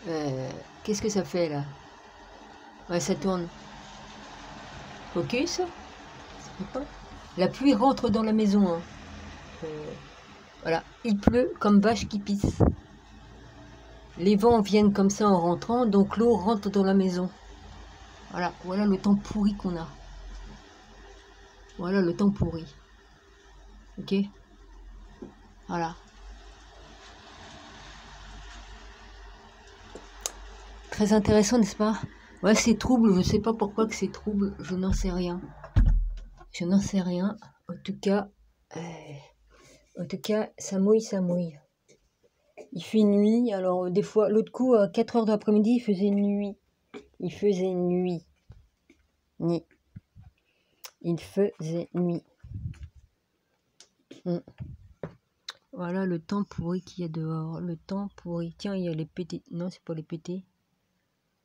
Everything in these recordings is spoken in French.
Qu'est-ce que ça fait là? Ouais, ça tourne. Focus? Ça fait pas. La pluie rentre dans la maison. Hein. Voilà, il pleut comme vache qui pisse. Les vents viennent comme ça en rentrant, donc l'eau rentre dans la maison. Voilà, voilà le temps pourri qu'on a. Voilà le temps pourri. Ok? Voilà. Très intéressant, n'est-ce pas? Ouais, c'est trouble, je sais pas pourquoi que c'est trouble, je n'en sais rien. Je n'en sais rien. En tout cas, ça mouille, ça mouille. Il fait nuit, alors des fois, l'autre coup, à 4 heures de l'après-midi, il faisait nuit. Il faisait nuit. Il faisait nuit. Voilà le temps pourri qu'il y a dehors. Le temps pourri. Tiens, il y a les pétés. Non, c'est pas les pétés.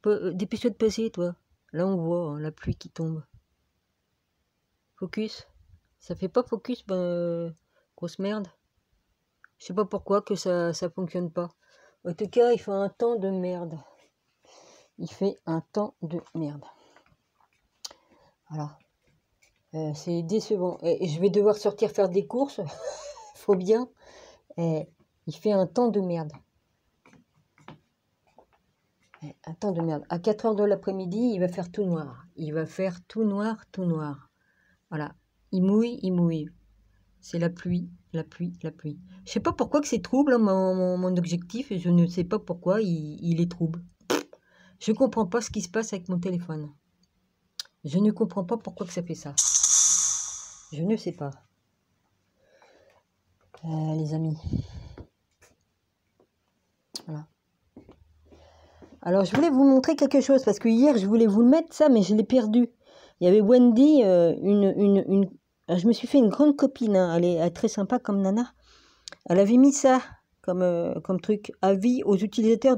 Dépêche-toi de passer, toi. Là, on voit hein, la pluie qui tombe. Focus. Ça fait pas focus, grosse merde. Je sais pas pourquoi que ça fonctionne pas. En tout cas, il fait un temps de merde. Il fait un temps de merde. Voilà. C'est décevant. Et je vais devoir sortir faire des courses. Faut bien. Il fait un temps de merde. Un temps de merde. À 4 heures de l'après-midi, il va faire tout noir. Il va faire tout noir, tout noir. Voilà. Il mouille, il mouille. C'est la pluie, la pluie, la pluie. Je sais pas pourquoi que c'est trouble, hein, mon objectif. Je ne sais pas pourquoi il est trouble. Je comprends pas ce qui se passe avec mon téléphone. Je ne comprends pas pourquoi que ça fait ça. Je ne sais pas. Les amis. Voilà. Alors, je voulais vous montrer quelque chose, parce que hier, je voulais vous le mettre, ça, mais je l'ai perdu. Il y avait Wendy, je me suis fait une grande copine, hein, elle est très sympa comme nana. Elle avait mis ça comme truc, avis aux utilisateurs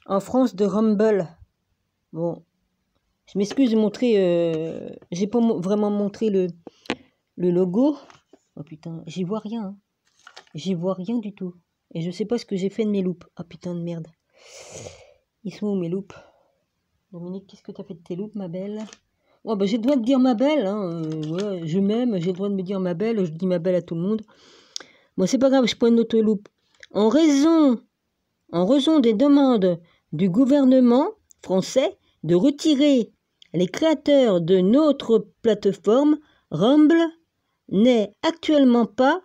en France de Rumble. Bon, je m'excuse de montrer, j'ai pas vraiment montré le logo. Oh putain, j'y vois rien. Hein. J'y vois rien du tout. Et je sais pas ce que j'ai fait de mes loupes. Ah putain de merde. Ils sont où mes loupes? Dominique, qu'est-ce que tu as fait de tes loupes, ma belle? Oh, bah, j'ai le droit de dire ma belle. Hein. Ouais, je m'aime, j'ai le droit de me dire ma belle. Je dis ma belle à tout le monde. Moi, c'est pas grave, je prends une autre loupe. En raison des demandes du gouvernement français de retirer les créateurs de notre plateforme, Rumble n'est actuellement pas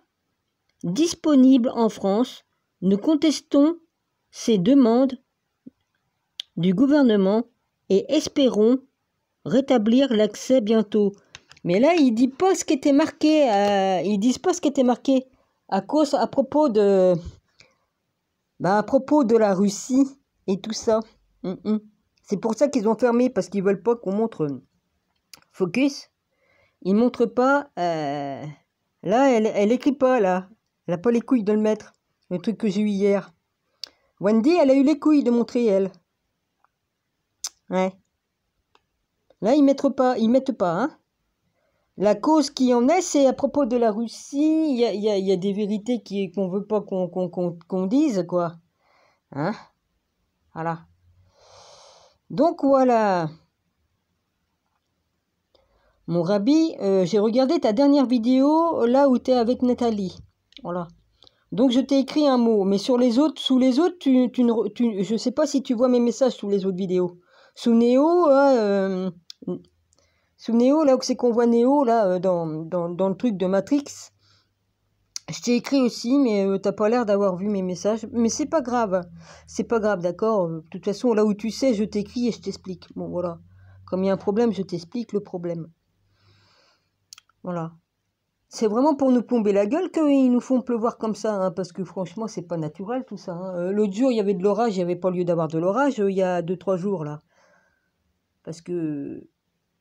disponible en France. Nous contestons ces demandes du gouvernement et espérons rétablir l'accès bientôt. Mais là, ils disent pas ce qui était marqué. Ils disent pas ce qui était marqué à propos de la Russie et tout ça. C'est pour ça qu'ils ont fermé, parce qu'ils veulent pas qu'on montre focus. Ils montrent pas. Là, elle écrit pas là. Elle a pas les couilles de le mettre. Le truc que j'ai eu hier. Wendy, elle a eu les couilles de montrer elle. Ouais. Là, ils mettent pas, hein. La cause qui en est, c'est à propos de la Russie. Il y a des vérités qu'on veut pas qu'on dise, quoi. Hein? Voilà. Donc, voilà. Mon Rabbi, j'ai regardé ta dernière vidéo, là où tu es avec Nathalie. Voilà. Donc, je t'ai écrit un mot. Mais sous les autres, je sais pas si tu vois mes messages sous les autres vidéos. Sous Néo, là où c'est qu'on voit Néo, là, dans le truc de Matrix. Je t'ai écrit aussi, mais t'as pas l'air d'avoir vu mes messages. Mais c'est pas grave. C'est pas grave, d'accord? De toute façon, là où tu sais, je t'écris et je t'explique. Bon, voilà. Comme il y a un problème, je t'explique le problème. Voilà. C'est vraiment pour nous plomber la gueule qu'ils nous font pleuvoir comme ça, hein, parce que franchement, c'est pas naturel tout ça. Hein. L'autre jour, il y avait de l'orage, il n'y avait pas lieu d'avoir de l'orage, il y a 2-3 jours, là. Parce que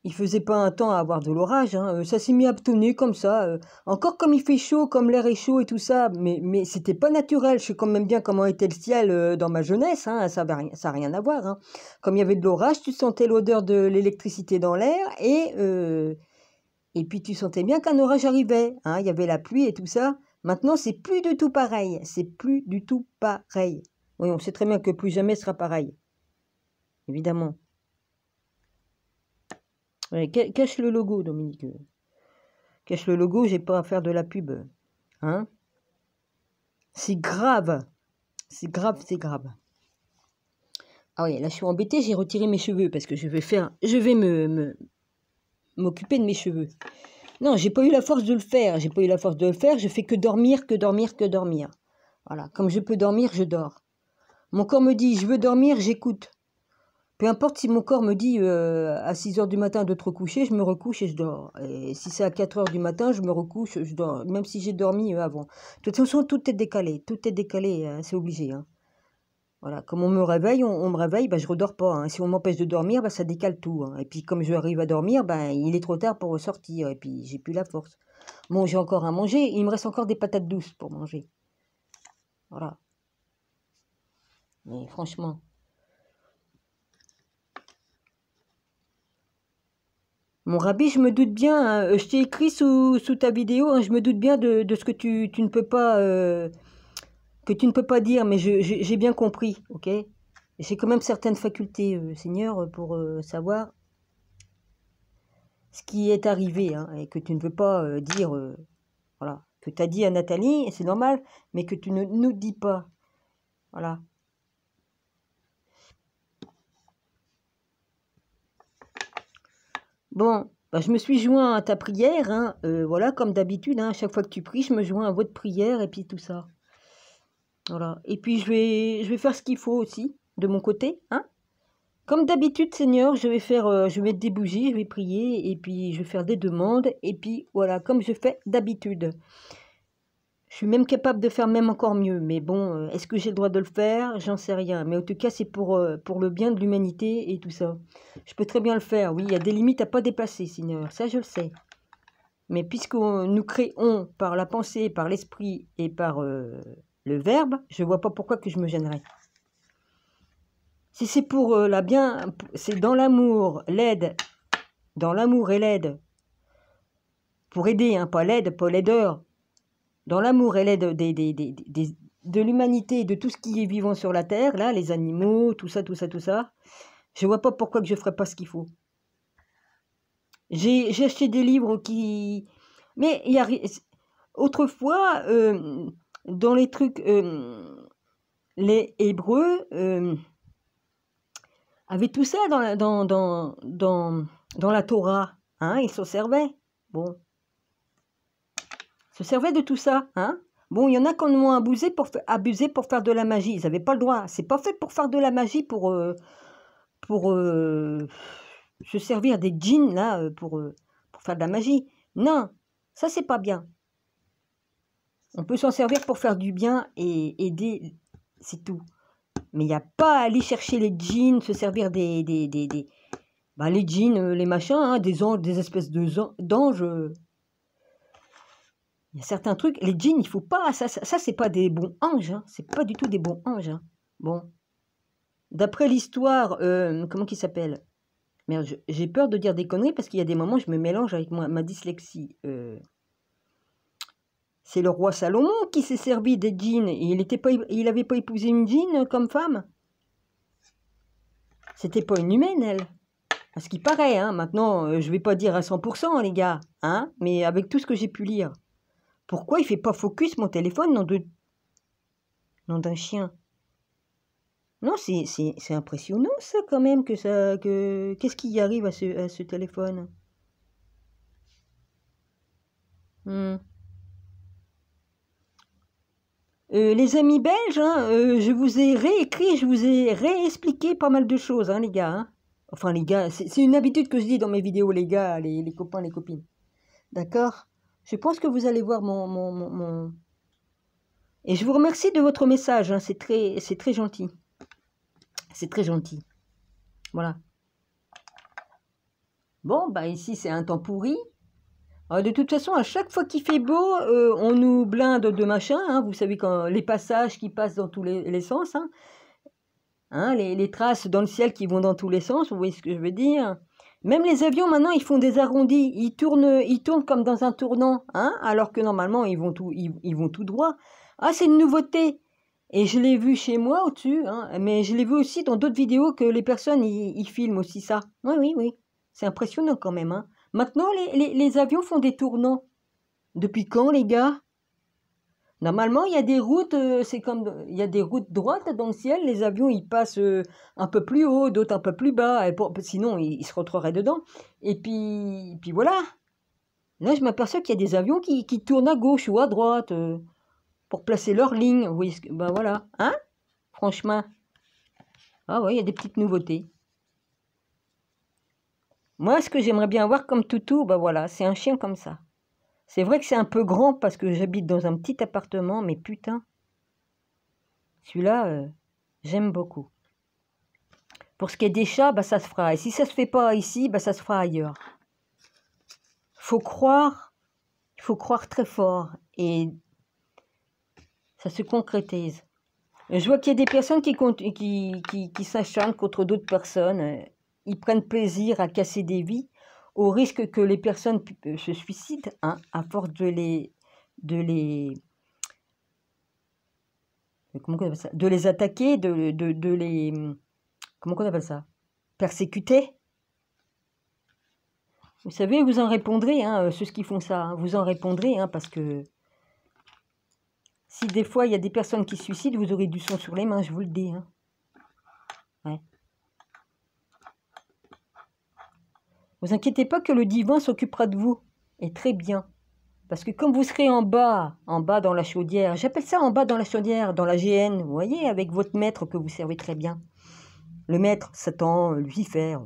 il faisait pas un temps à avoir de l'orage, hein. Ça s'est mis à tonner comme ça. Encore comme il fait chaud, comme l'air est chaud et tout ça, mais c'était pas naturel. Je sais quand même bien comment était le ciel dans ma jeunesse, hein. Ça n'a rien à voir. Hein. Comme il y avait de l'orage, tu sentais l'odeur de l'électricité dans l'air et puis tu sentais bien qu'un orage arrivait. Hein. Il y avait la pluie et tout ça. Maintenant, c'est plus du tout pareil. C'est plus du tout pareil. Oui, on sait très bien que plus jamais sera pareil. Évidemment. Ouais, cache le logo, Dominique. Cache le logo, j'ai pas à faire de la pub. Hein? C'est grave. C'est grave, c'est grave. Ah oui, là je suis embêtée, j'ai retiré mes cheveux parce que je vais m'occuper de mes cheveux. Non, j'ai pas eu la force de le faire. J'ai pas eu la force de le faire. Je fais que dormir, que dormir, que dormir. Voilà. Comme je peux dormir, je dors. Mon corps me dit, je veux dormir, j'écoute. Peu importe si mon corps me dit à 6 heures du matin de te recoucher, je me recouche et je dors. Et si c'est à 4 heures du matin, je me recouche, je dors. Même si j'ai dormi avant. De toute façon, tout est décalé. Tout est décalé, hein, c'est obligé. Hein. Voilà. Comme on me réveille, on me réveille, bah, je redors pas. Hein. Si on m'empêche de dormir, bah, ça décale tout. Hein. Et puis comme je arrive à dormir, bah, il est trop tard pour ressortir. Et puis j'ai plus la force. Bon, j'ai encore à manger. Il me reste encore des patates douces pour manger. Voilà. Mais franchement... Mon Rabbi, je me doute bien, hein, je t'ai écrit sous ta vidéo, hein, je me doute bien de ce que tu ne peux pas dire, mais j'ai bien compris, ok? Et j'ai quand même certaines facultés, Seigneur, pour savoir ce qui est arrivé, hein, et que tu ne veux pas dire, voilà, que tu as dit à Nathalie, et c'est normal, mais que tu ne nous dis pas, voilà. Bon, bah, je me suis joint à ta prière, hein, voilà, comme d'habitude, hein, à chaque fois que tu pries, je me joins à votre prière et puis tout ça. Voilà. Et puis je vais faire ce qu'il faut aussi, de mon côté, hein. Comme d'habitude, Seigneur, je vais mettre des bougies, je vais prier, et puis je vais faire des demandes, et puis voilà, comme je fais d'habitude. Je suis même capable de faire même encore mieux, mais bon, est-ce que j'ai le droit de le faire? J'en sais rien. Mais en tout cas, c'est pour le bien de l'humanité et tout ça. Je peux très bien le faire, oui, il y a des limites à pas dépasser, Seigneur, ça je le sais. Mais puisque nous créons par la pensée, par l'esprit et par le verbe, je ne vois pas pourquoi que je me gênerais. Si c'est pour c'est dans l'amour, l'aide, dans l'amour et l'aide, pour aider, hein, pas l'aide, pas l'aideur, dans l'amour et l'aide de l'humanité et de tout ce qui est vivant sur la terre, là, les animaux, tout ça, je vois pas pourquoi que je ferais pas ce qu'il faut. J'ai acheté des livres qui... Mais il y a... Autrefois, dans les trucs, les Hébreux avaient tout ça dans la Torah, hein, ils s'en servaient. Bon, se servaient de tout ça, hein. Bon, il y en a qui en ont abusé pour faire de la magie. Ils n'avaient pas le droit. C'est pas fait pour faire de la magie, pour se servir des djinns là, pour faire de la magie. Non, ça c'est pas bien. On peut s'en servir pour faire du bien et aider, c'est tout. Mais il n'y a pas à aller chercher les djinns, se servir les djinns, les machins, hein, des anges, des espèces d'anges. Il y a certains trucs, les djinns, il faut pas, ça c'est pas des bons anges, hein, c'est pas du tout des bons anges. Hein. Bon. D'après l'histoire, comment qu'il s'appelle? Merde, j'ai peur de dire des conneries parce qu'il y a des moments je me mélange avec ma dyslexie. C'est le roi Salomon qui s'est servi des djinns et il n'avait pas épousé une djinn comme femme. C'était pas une humaine, elle. À ce qui paraît, hein. Maintenant, je vais pas dire à 100%, les gars, hein, mais avec tout ce que j'ai pu lire. Pourquoi il fait pas focus mon téléphone nom d'un chien? Non, c'est impressionnant ça quand même qu'est-ce qui y arrive à ce téléphone? Les amis belges, hein, je vous ai réécrit, je vous ai réexpliqué pas mal de choses, hein, les gars. Hein. Enfin, les gars, c'est une habitude que je dis dans mes vidéos, les gars, les copains, les copines. D'accord? Je pense que vous allez voir mon... Et je vous remercie de votre message, hein, c'est très gentil. C'est très gentil. Voilà. Bon, bah ici, c'est un temps pourri. De toute façon, à chaque fois qu'il fait beau, on nous blinde de machin. Hein, vous savez, quand les passages qui passent dans tous les sens. Hein, hein, les traces dans le ciel qui vont dans tous les sens. Vous voyez ce que je veux dire? Même les avions, maintenant, ils font des arrondis. Ils tournent comme dans un tournant. Hein, alors que normalement, ils vont tout droit. Ah, c'est une nouveauté. Et je l'ai vu chez moi au-dessus, hein, mais je l'ai vu aussi dans d'autres vidéos que les personnes, ils filment aussi ça. Oui, oui, oui. C'est impressionnant quand même, hein. Maintenant, les avions font des tournants. Depuis quand, les gars? Normalement, il y a des routes, c'est comme, il y a des routes droites dans le ciel. Les avions, ils passent un peu plus haut, d'autres un peu plus bas. Sinon, ils se retrouveraient dedans. Et puis voilà. Là, je m'aperçois qu'il y a des avions qui tournent à gauche ou à droite pour placer leur ligne. Oui, ben voilà. Hein? Franchement. Ah ouais, il y a des petites nouveautés. Moi, ce que j'aimerais bien avoir comme toutou, ben voilà, c'est un chien comme ça. C'est vrai que c'est un peu grand parce que j'habite dans un petit appartement, mais putain, celui-là, j'aime beaucoup. Pour ce qui est des chats, bah, ça se fera. Et si ça se fait pas ici, bah, ça se fera ailleurs. Il faut croire très fort. Et ça se concrétise. Je vois qu'il y a des personnes qui s'acharnent contre d'autres personnes. Ils prennent plaisir à casser des vies au risque que les personnes se suicident, hein, à force de les attaquer, de les, comment on appelle ça? Persécuter. Vous savez, vous en répondrez, hein, ceux qui font ça, hein, vous en répondrez, hein, parce que si des fois il y a des personnes qui se suicident, vous aurez du sang sur les mains, je vous le dis. Hein. Ouais. Vous inquiétez pas que le divin s'occupera de vous, et très bien. Parce que comme vous serez en bas dans la chaudière, j'appelle ça en bas dans la chaudière, dans la GN, vous voyez, avec votre maître que vous servez très bien. Le maître, Satan, Lucifer,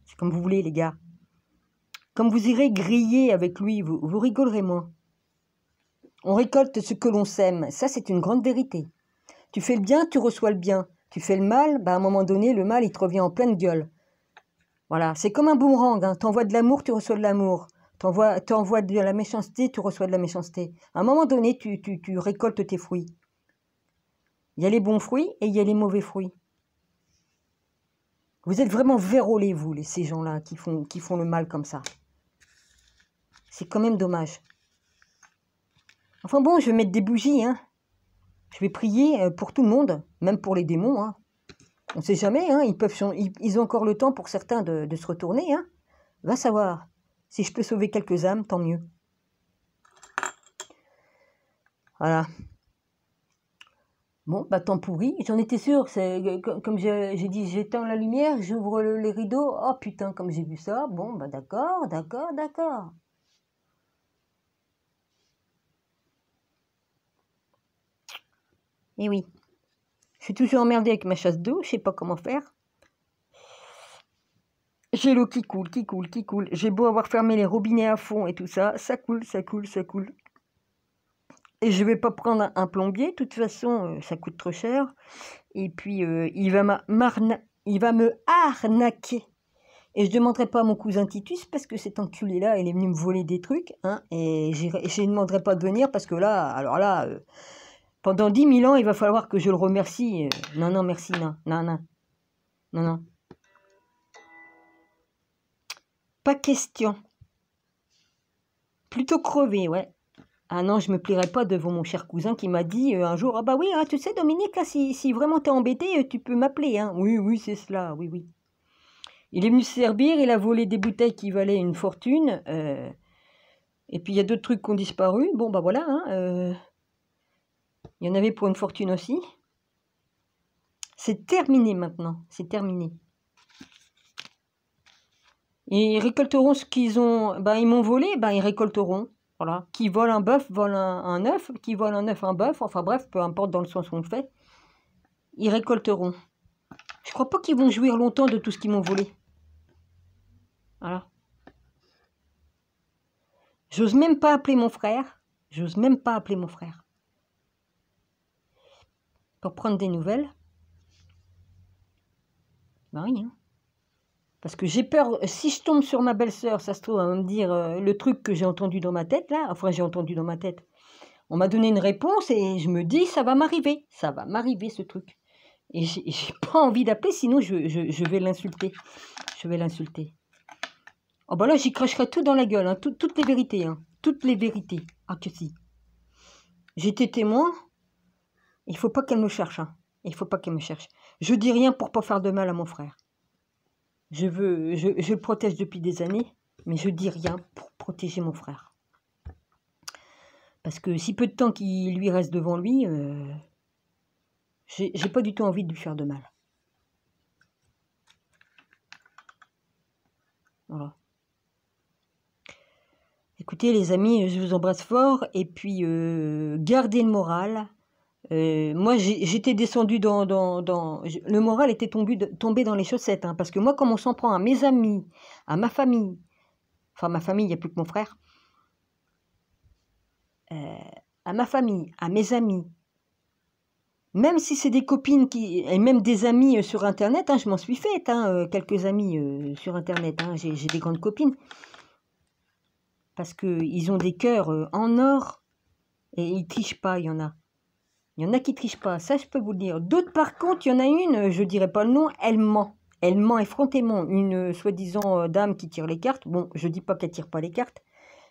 c'est comme vous voulez les gars. Comme vous irez griller avec lui, vous rigolerez moins. On récolte ce que l'on sème, ça c'est une grande vérité. Tu fais le bien, tu reçois le bien. Tu fais le mal, bah à un moment donné, le mal il te revient en pleine gueule. Voilà, c'est comme un boomerang, hein. T'envoies de l'amour, tu reçois de l'amour. T'envoies de la méchanceté, tu reçois de la méchanceté. À un moment donné, tu récoltes tes fruits. Il y a les bons fruits et il y a les mauvais fruits. Vous êtes vraiment vérolés, vous, ces gens-là qui font le mal comme ça. C'est quand même dommage. Enfin bon, je vais mettre des bougies, hein. Je vais prier pour tout le monde, même pour les démons, hein. On ne sait jamais, hein. Ils ont encore le temps pour certains de se retourner, hein. Va savoir. Si je peux sauver quelques âmes, tant mieux. Voilà. Bon, bah tant pourri. J'en étais sûre. Comme j'ai dit, j'éteins la lumière, j'ouvre les rideaux. Oh putain, comme j'ai vu ça. Bon, bah d'accord, d'accord, d'accord. Eh oui. Je suis toujours emmerdée avec ma chasse d'eau. Je sais pas comment faire. J'ai l'eau qui coule, qui coule, qui coule. J'ai beau avoir fermé les robinets à fond et tout ça. Ça coule, ça coule, ça coule. Et je vais pas prendre un plombier. De toute façon, ça coûte trop cher. Et puis, il va me arnaquer. Et je ne demanderai pas à mon cousin Titus parce que cet enculé-là, il est venu me voler des trucs. Hein, et je ne demanderai pas de venir parce que là, alors là, pendant 10 000 ans, il va falloir que je le remercie. Non, non, merci, non, non, non, non, non. Pas question. Plutôt crever, ouais. Ah non, je me plierai pas devant mon cher cousin qui m'a dit un jour, ah bah oui, hein, tu sais Dominique, là, si vraiment t'es embêté, tu peux m'appeler. Hein. Oui, oui, c'est cela, oui, oui. Il est venu se servir, il a volé des bouteilles qui valaient une fortune. Et puis il y a d'autres trucs qui ont disparu. Bon, bah voilà. Hein, il y en avait pour une fortune aussi. C'est terminé maintenant. C'est terminé. Et ils récolteront ce qu'ils ont. Bah, ils m'ont volé, bah, ils récolteront. Voilà. Qui vole un bœuf, vole un œuf. Qui vole un œuf, un bœuf. Enfin bref, peu importe dans le sens où on le fait. Ils récolteront. Je crois pas qu'ils vont jouir longtemps de tout ce qu'ils m'ont volé. Voilà. J'ose même pas appeler mon frère. J'ose même pas appeler mon frère. Pour prendre des nouvelles. Ben oui, hein. Parce que j'ai peur, si je tombe sur ma belle-sœur, ça se trouve, elle va me dire le truc que j'ai entendu dans ma tête, là. Enfin, j'ai entendu dans ma tête. On m'a donné une réponse et je me dis, ça va m'arriver. Ça va m'arriver, ce truc. Et j'ai pas envie d'appeler, sinon je vais l'insulter. Je vais l'insulter. Oh ben là, j'y cracherai tout dans la gueule, hein, toutes les vérités. Hein, toutes les vérités. Ah que si. J'étais témoin. Il faut pas qu'elle me cherche, hein. Il faut pas qu'elle me cherche. Je dis rien pour pas faire de mal à mon frère. Je le protège depuis des années, mais je dis rien pour protéger mon frère. Parce que si peu de temps qu'il lui reste devant lui, j'ai pas du tout envie de lui faire de mal. Voilà. Écoutez les amis, je vous embrasse fort et puis gardez le moral. Moi j'étais descendue le moral était tombé dans les chaussettes, hein, parce que moi comme on s'en prend à mes amis, à ma famille, enfin ma famille, il n'y a plus que mon frère, à ma famille, à mes amis, même si c'est des copines et même des amis sur internet, hein, je m'en suis faite, hein, quelques amis sur internet, hein, j'ai des grandes copines, parce qu'ils ont des cœurs en or et ils trichent pas, il y en a. Il y en a qui trichent pas, ça je peux vous le dire. D'autres par contre, il y en a une, je dirais pas le nom, elle ment. Elle ment effrontément. Une soi-disant dame qui tire les cartes. Bon, je dis pas qu'elle tire pas les cartes.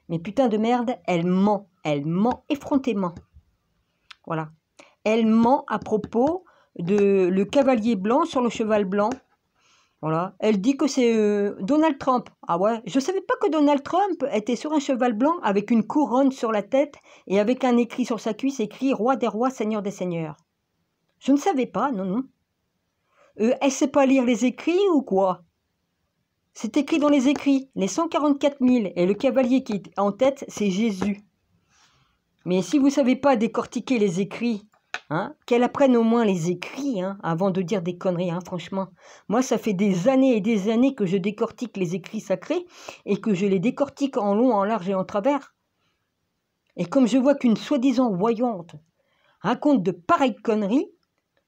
Mais putain de merde, elle ment. Elle ment effrontément. Voilà. Elle ment à propos de le cavalier blanc sur le cheval blanc. Voilà. Elle dit que c'est Donald Trump. Ah ouais, je savais pas que Donald Trump était sur un cheval blanc avec une couronne sur la tête et avec un écrit sur sa cuisse écrit « Roi des rois, Seigneur des seigneurs ». Je ne savais pas, non, non. Elle sait pas lire les écrits ou quoi? C'est écrit dans les écrits, les 144 000. Et le cavalier qui est en tête, c'est Jésus. Mais si vous savez pas décortiquer les écrits, hein, qu'elle apprenne au moins les écrits, hein, avant de dire des conneries, hein, franchement. Moi, ça fait des années et des années que je décortique les écrits sacrés et que je les décortique en long, en large et en travers. Et comme je vois qu'une soi-disant voyante raconte de pareilles conneries,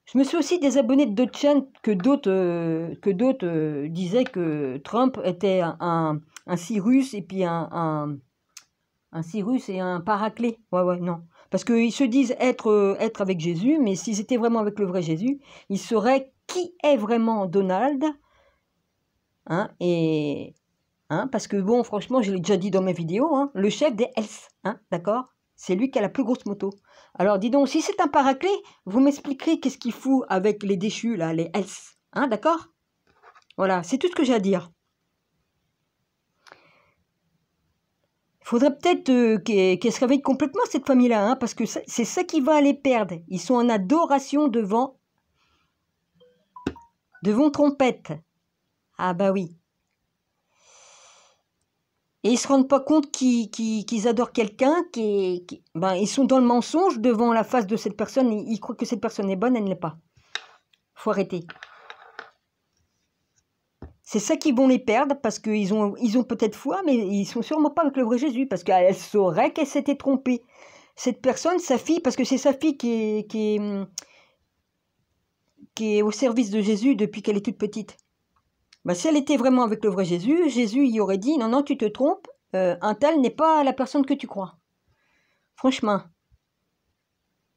je me suis aussi désabonné de d'autres chaînes que d'autres disaient que Trump était un Cyrus et puis un Cyrus et un Paraclet. Ouais, non. Parce qu'ils se disent être avec Jésus, mais s'ils étaient vraiment avec le vrai Jésus, ils sauraient qui est vraiment Donald. Hein, parce que bon, franchement, je l'ai déjà dit dans mes vidéos, hein, le chef des Hells, hein, d'accord? C'est lui qui a la plus grosse moto. Alors, dis donc, si c'est un Paraclet, vous m'expliquerez qu'est-ce qu'il fout avec les déchus, là, les Hells. Hein, d'accord? Voilà, c'est tout ce que j'ai à dire. Il faudrait peut-être qu'elle se réveille complètement, cette famille-là, hein, parce que c'est ça qui va les perdre. Ils sont en adoration devant trompette. Ah bah oui. Et ils ne se rendent pas compte qu'ils adorent quelqu'un, ben, ils sont dans le mensonge devant la face de cette personne, ils croient que cette personne est bonne, elle ne l'est pas. Faut arrêter. C'est ça qui vont les perdre, parce qu'ils ont peut-être foi, mais ils sont sûrement pas avec le vrai Jésus, parce qu'elle saurait qu'elle s'était trompée. Cette personne, sa fille, parce que c'est sa fille qui est au service de Jésus depuis qu'elle est toute petite. Ben, si elle était vraiment avec le vrai Jésus, Jésus y aurait dit, non, tu te trompes, un tel n'est pas la personne que tu crois. Franchement.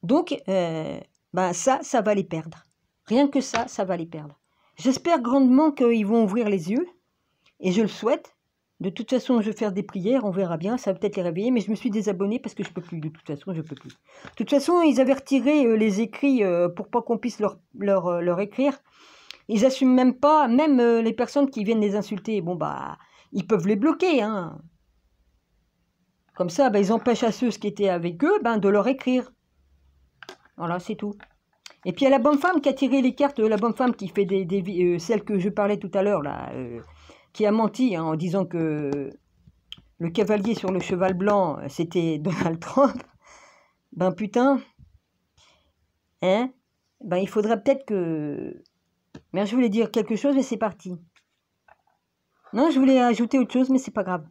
Donc, ben ça va les perdre. Rien que ça va les perdre. J'espère grandement qu'ils vont ouvrir les yeux, et je le souhaite. De toute façon, je vais faire des prières, on verra bien, ça va peut-être les réveiller, mais je me suis désabonnée parce que je peux plus, de toute façon, je peux plus. De toute façon, ils avaient retiré les écrits pour pas qu'on puisse leur écrire. Ils assument même pas, même les personnes qui viennent les insulter, bon bah, ils peuvent les bloquer, hein. Comme ça, bah, ils empêchent à ceux qui étaient avec eux de leur écrire. Voilà, c'est tout. Et puis il y a la bonne femme qui a tiré les cartes, la bonne femme qui fait celle que je parlais tout à l'heure, là, qui a menti hein, en disant que le cavalier sur le cheval blanc, c'était Donald Trump. Ben putain, hein, ben il faudrait peut-être que... Mais je voulais dire quelque chose, mais c'est parti. Non, je voulais ajouter autre chose, mais c'est pas grave.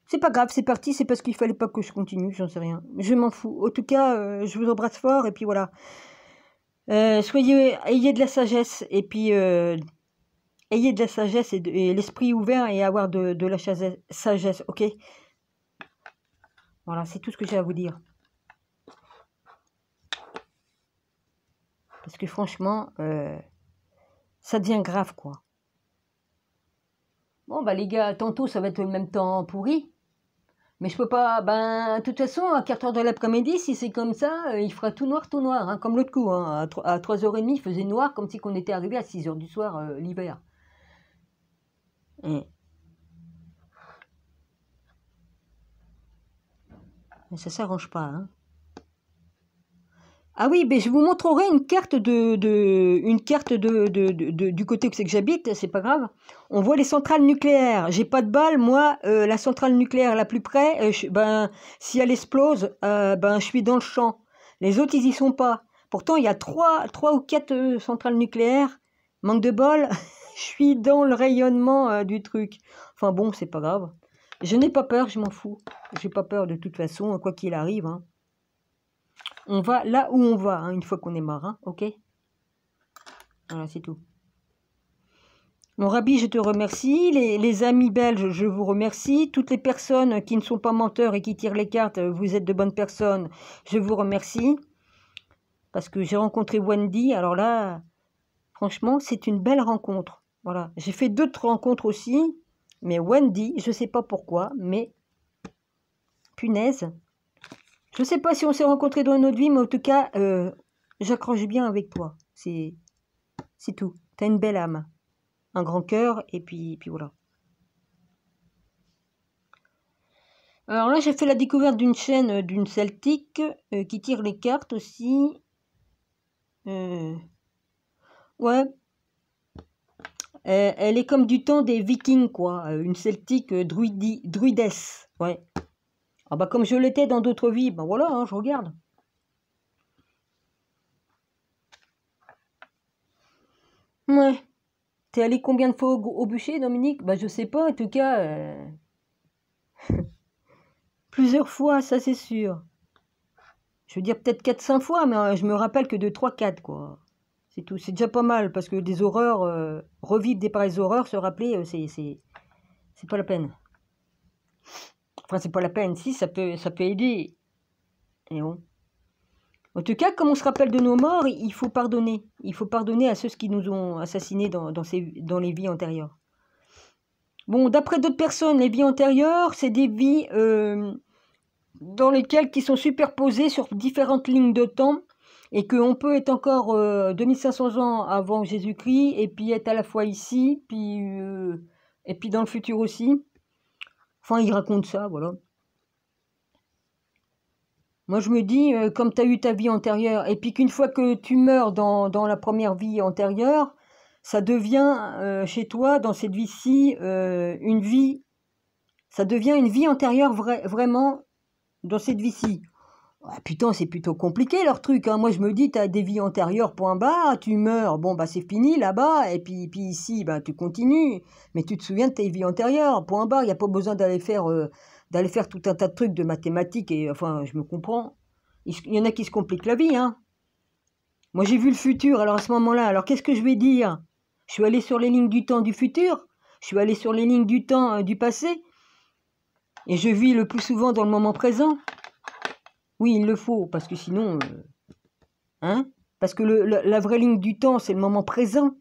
C'est pas grave, c'est parti, c'est parce qu'il fallait pas que je continue, j'en sais rien. Je m'en fous. En tout cas, je vous embrasse fort, et puis voilà. Ayez de la sagesse, et puis ayez de la sagesse et l'esprit ouvert, et avoir de la sagesse, ok? Voilà, c'est tout ce que j'ai à vous dire. Parce que franchement, ça devient grave, quoi. Bon, bah les gars, tantôt, ça va être le même temps pourri. Mais je peux pas, ben, de toute façon, à 4 heures de l'après-midi, si c'est comme ça, il fera tout noir, hein, comme l'autre coup, hein. À 3h30, il faisait noir, comme si on était arrivé à 6 heures du soir, l'hiver. Et ça s'arrange pas, hein. Ah oui, ben je vous montrerai une carte du côté que c'est que j'habite, c'est pas grave. On voit les centrales nucléaires. J'ai pas de balle, moi, la centrale nucléaire la plus près, ben, si elle explose, ben, je suis dans le champ. Les autres, ils y sont pas. Pourtant, il y a trois ou quatre centrales nucléaires. Manque de bol, je suis dans le rayonnement du truc. Enfin bon, c'est pas grave. Je n'ai pas peur, je m'en fous. J'ai pas peur de toute façon, quoi qu'il arrive, hein. On va là où on va, hein, une fois qu'on est marin, ok? Voilà, c'est tout. Mon Rabbi, je te remercie. Les amis belges, je vous remercie. Toutes les personnes qui ne sont pas menteurs et qui tirent les cartes, vous êtes de bonnes personnes, je vous remercie. Parce que j'ai rencontré Wendy, alors là, franchement, c'est une belle rencontre. Voilà, j'ai fait d'autres rencontres aussi, mais Wendy, je ne sais pas pourquoi, mais punaise. Je ne sais pas si on s'est rencontrés dans notre vie, mais en tout cas, j'accroche bien avec toi. C'est tout. Tu as une belle âme, un grand cœur, et puis voilà. Alors là, j'ai fait la découverte d'une chaîne d'une celtique qui tire les cartes aussi. Ouais, elle est comme du temps des Vikings, quoi. Une celtique druidesse. Ouais. Ah bah comme je l'étais dans d'autres vies, ben voilà, hein, je regarde. Ouais. T'es allé combien de fois au bûcher, Dominique? Bah je sais pas, en tout cas, plusieurs fois, ça c'est sûr. Je veux dire peut-être 4-5 fois, mais je me rappelle que de 3-4, quoi. C'est tout, c'est déjà pas mal, parce que des horreurs, revivre des pareilles horreurs, se rappeler, c'est pas la peine. Enfin, c'est pas la peine, si, ça peut aider. Et bon. En tout cas, comme on se rappelle de nos morts, il faut pardonner. Il faut pardonner à ceux qui nous ont assassinés dans les vies antérieures. Bon, d'après d'autres personnes, les vies antérieures, c'est des vies dans lesquelles qui sont superposées sur différentes lignes de temps et qu'on peut être encore 2500 ans avant Jésus-Christ et puis être à la fois ici, et puis dans le futur aussi. Enfin, il raconte ça, voilà. Moi, je me dis, comme tu as eu ta vie antérieure, et puis qu'une fois que tu meurs dans la première vie antérieure, ça devient chez toi, dans cette vie-ci, une vie, ça devient une vie antérieure vraiment dans cette vie-ci. Ah, putain, c'est plutôt compliqué leur truc, hein. Moi, je me dis, tu as des vies antérieures, point barre, tu meurs, bon, bah c'est fini là-bas, et puis ici, bah tu continues, mais tu te souviens de tes vies antérieures, point barre, il n'y a pas besoin d'aller faire tout un tas de trucs de mathématiques, et enfin, je me comprends. Il y en a qui se compliquent la vie, hein. Moi, j'ai vu le futur, alors à ce moment-là, alors qu'est-ce que je vais dire? Je suis allé sur les lignes du temps du futur, je suis allé sur les lignes du temps du passé, et je vis le plus souvent dans le moment présent. Oui, il le faut, parce que sinon, hein? Parce que la vraie ligne du temps, c'est le moment présent.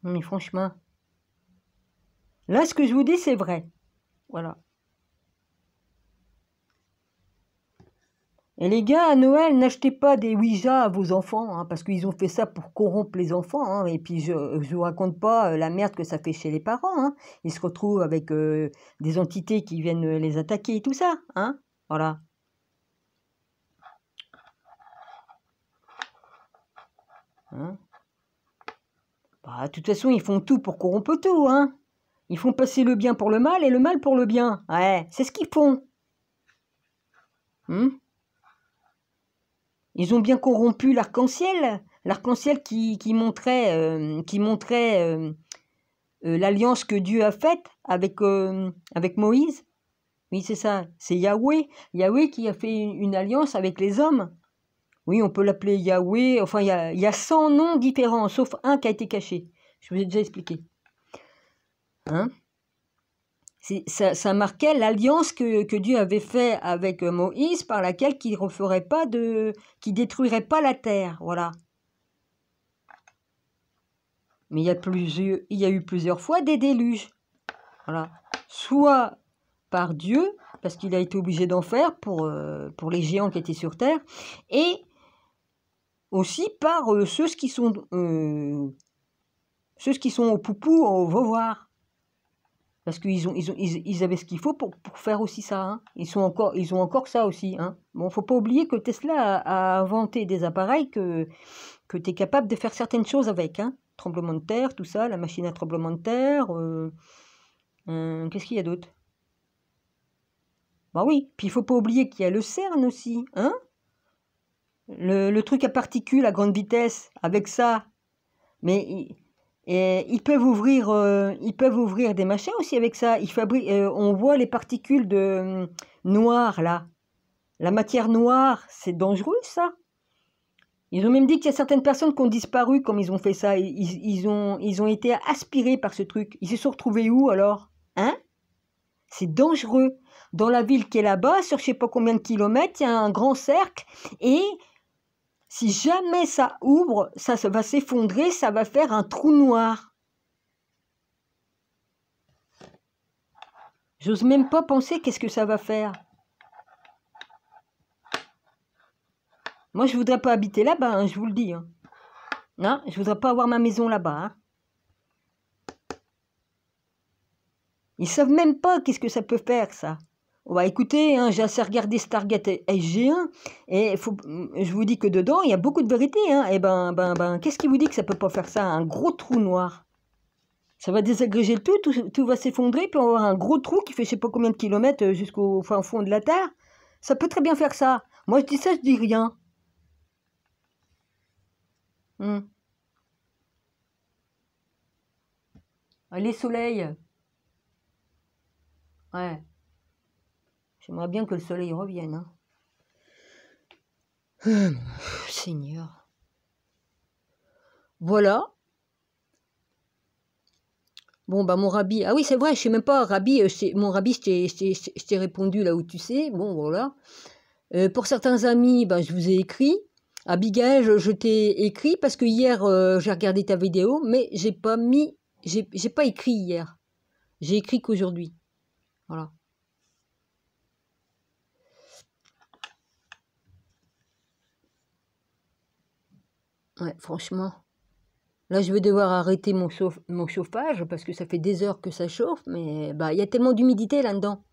Mais franchement, là, ce que je vous dis, c'est vrai. Voilà. Et les gars, à Noël, n'achetez pas des Ouija à vos enfants, hein, parce qu'ils ont fait ça pour corrompre les enfants, hein, et puis je vous raconte pas la merde que ça fait chez les parents, hein. Ils se retrouvent avec des entités qui viennent les attaquer et tout ça, hein. Voilà. Hein. Bah, de toute façon, ils font tout pour corrompre tout, hein. Ils font passer le bien pour le mal et le mal pour le bien. Ouais, c'est ce qu'ils font. Ils ont bien corrompu l'arc-en-ciel. L'arc-en-ciel qui montrait l'alliance que Dieu a faite avec Moïse. Oui, c'est ça. C'est Yahweh. Yahweh qui a fait une alliance avec les hommes. Oui, on peut l'appeler Yahweh. Enfin, il y a 100 noms différents, sauf un qui a été caché. Je vous ai déjà expliqué. Hein? Ça marquait l'alliance que Dieu avait fait avec Moïse, par laquelle qui détruirait pas la terre, voilà. Mais il y a eu plusieurs fois des déluges. Voilà. Soit par Dieu, parce qu'il a été obligé d'en faire pour les géants qui étaient sur Terre, et aussi par ceux qui sont au poupou, au voir. Parce qu'ils avaient ce qu'il faut pour faire aussi ça. Hein. Ils ont encore ça aussi. Hein. Bon, faut pas oublier que Tesla a inventé des appareils que tu es capable de faire certaines choses avec. Hein. Tremblement de terre, tout ça, la machine à tremblement de terre. Qu'est-ce qu'il y a d'autre? Bah oui, puis il faut pas oublier qu'il y a le CERN aussi. Hein. Le truc à particules à grande vitesse, avec ça. Mais... Et ils peuvent ouvrir des machins aussi avec ça. On voit les particules de noires là. La matière noire, c'est dangereux ça. Ils ont même dit qu'il y a certaines personnes qui ont disparu comme ils ont fait ça. Ils ont été aspirés par ce truc. Ils se sont retrouvés où alors? Hein? C'est dangereux. Dans la ville qui est là-bas, sur je sais pas combien de kilomètres, il y a un grand cercle et si jamais ça ouvre, ça va s'effondrer, ça va faire un trou noir. J'ose même pas penser qu'est-ce que ça va faire. Moi, je voudrais pas habiter là-bas, hein, je vous le dis. Hein. Non, je voudrais pas avoir ma maison là-bas. Hein. Ils savent même pas qu'est-ce que ça peut faire, ça. Bah écoutez, hein, j'ai assez regardé Stargate SG1, et je vous dis que dedans, il y a beaucoup de vérité. Hein, et qu'est-ce qui vous dit que ça peut pas faire ça? Un gros trou noir. Ça va désagréger le tout va s'effondrer, puis on va avoir un gros trou qui fait je sais pas combien de kilomètres jusqu'au fin fond de la Terre. Ça peut très bien faire ça. Moi, je dis ça, je dis rien. Allez, soleil. Ouais. J'aimerais bien que le soleil revienne. Hein. Seigneur. Voilà. Bon, bah mon rabbi... Ah oui, c'est vrai, je sais même pas, rabbi, mon rabbi, je t'ai répondu là où tu sais. Bon, voilà. Pour certains amis, bah, je vous ai écrit. Abigail, je t'ai écrit parce que hier, j'ai regardé ta vidéo, mais j'ai pas écrit hier. J'ai écrit qu'aujourd'hui. Voilà. Ouais, franchement. Là, je vais devoir arrêter mon chauffage parce que ça fait des heures que ça chauffe, mais bah il y a tellement d'humidité là-dedans.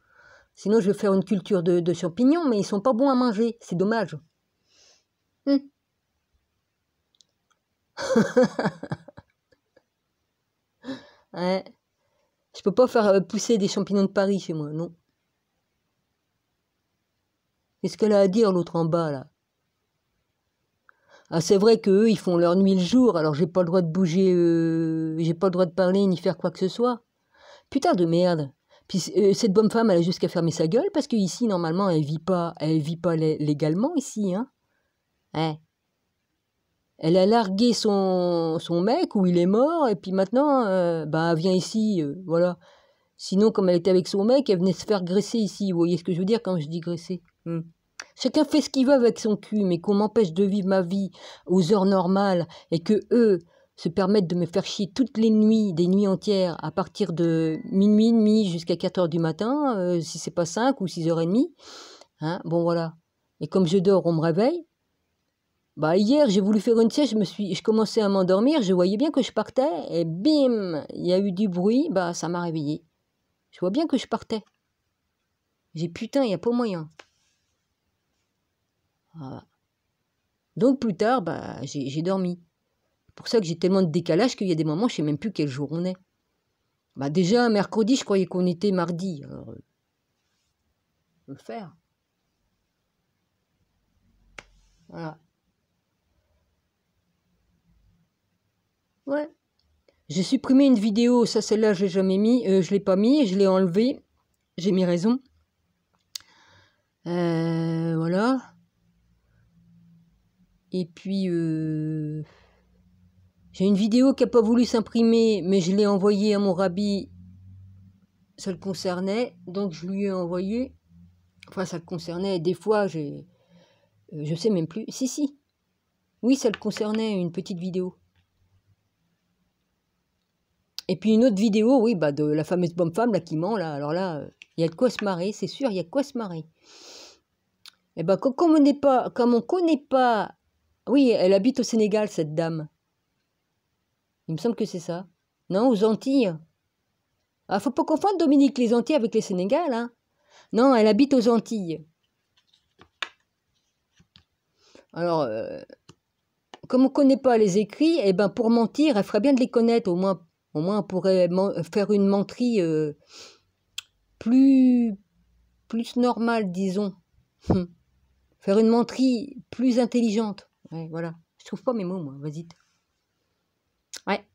Sinon, je vais faire une culture de champignons, mais ils sont pas bons à manger. C'est dommage. Ouais. Je peux pas faire pousser des champignons de Paris chez moi, non. Qu'est-ce qu'elle a à dire, l'autre en bas, là? Ah, c'est vrai qu'eux, ils font leur nuit le jour, alors j'ai pas le droit de bouger, j'ai pas le droit de parler ni faire quoi que ce soit. Putain de merde. Puis cette bonne femme, elle a jusqu'à fermer sa gueule, parce qu'ici, normalement, elle vit pas légalement, ici, hein. Ouais. Elle a largué son mec, où il est mort, et puis maintenant, bah, elle vient ici, voilà. Sinon, comme elle était avec son mec, elle venait se faire graisser ici. Vous voyez ce que je veux dire quand je dis graisser? Chacun fait ce qu'il veut avec son cul, mais qu'on m'empêche de vivre ma vie aux heures normales et que eux se permettent de me faire chier toutes les nuits, des nuits entières, à partir de minuit et demi jusqu'à 4 heures du matin, si c'est pas 5 ou 6h30. Hein, bon, voilà. Et comme je dors, on me réveille. Bah, hier, j'ai voulu faire une sieste, je commençais à m'endormir, je voyais bien que je partais, et bim, il y a eu du bruit, bah, ça m'a réveillé. Je vois bien que je partais. J'ai putain, il n'y a pas moyen. Voilà. Donc plus tard, bah, j'ai dormi. C'est pour ça que j'ai tellement de décalage qu'il y a des moments, je ne sais même plus quel jour on est. Bah déjà, mercredi, je croyais qu'on était mardi. Alors, le faire. Voilà. Ouais. J'ai supprimé une vidéo, ça celle-là, je l'ai jamais mis, je l'ai pas mis, je l'ai enlevé. J'ai mis raison. Voilà. Et puis, j'ai une vidéo qui n'a pas voulu s'imprimer, mais je l'ai envoyée à mon rabbi. Ça le concernait, donc je lui ai envoyé. Enfin, ça le concernait. Des fois, je sais même plus. Si. Oui, ça le concernait, une petite vidéo. Et puis une autre vidéo, oui, bah, de la fameuse bonne femme là, qui ment, là. Alors là, il y a de quoi se marrer, c'est sûr, il y a de quoi se marrer. Et ben, comme on connaît pas... Oui, elle habite au Sénégal, cette dame. Il me semble que c'est ça. Non, aux Antilles. Ah, faut pas confondre Dominique les Antilles avec les Sénégal, hein. Non, elle habite aux Antilles. Alors, comme on connaît pas les écrits, eh ben, pour mentir, elle ferait bien de les connaître, au moins on pourrait faire une menterie plus normale, disons. Faire une menterie plus intelligente. Ouais, voilà. Je trouve pas mes mots, moi. Vas-y. Ouais.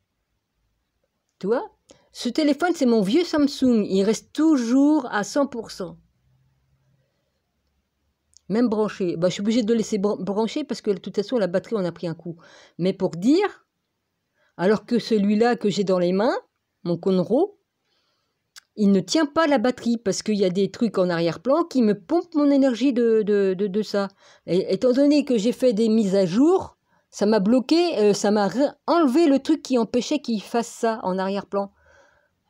Tu vois, ce téléphone, c'est mon vieux Samsung. Il reste toujours à 100%. Même branché. Bah, je suis obligée de le laisser brancher parce que de toute façon, la batterie, on a pris un coup. Mais pour dire, alors que celui-là que j'ai dans les mains, mon Conro, il ne tient pas la batterie parce qu'il y a des trucs en arrière-plan qui me pompent mon énergie de ça. Et étant donné que j'ai fait des mises à jour, ça m'a bloqué, ça m'a enlevé le truc qui empêchait qu'il fasse ça en arrière-plan.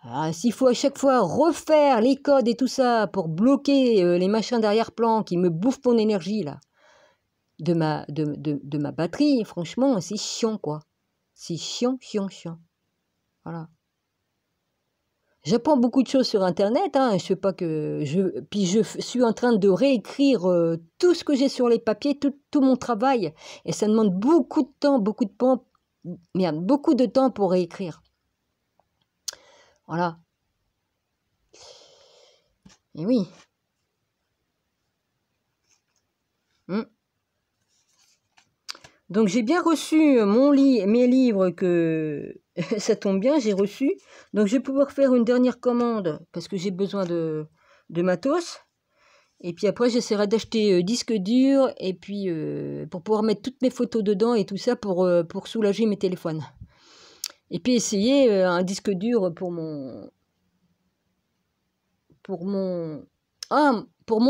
Ah, s'il faut à chaque fois refaire les codes et tout ça pour bloquer les machins d'arrière-plan qui me bouffent mon énergie là, de ma batterie, franchement, c'est chiant quoi. C'est chiant. Voilà. J'apprends beaucoup de choses sur Internet, hein, je sais pas que... Puis je suis en train de réécrire tout ce que j'ai sur les papiers, tout mon travail. Et ça demande beaucoup de temps, beaucoup de temps pour réécrire. Voilà. Et oui. Donc j'ai bien reçu mes livres que ça tombe bien, j'ai reçu. Donc je vais pouvoir faire une dernière commande parce que j'ai besoin de matos. Et puis après j'essaierai d'acheter disque dur et puis pour pouvoir mettre toutes mes photos dedans et tout ça pour soulager mes téléphones. Et puis essayer un disque dur pour mon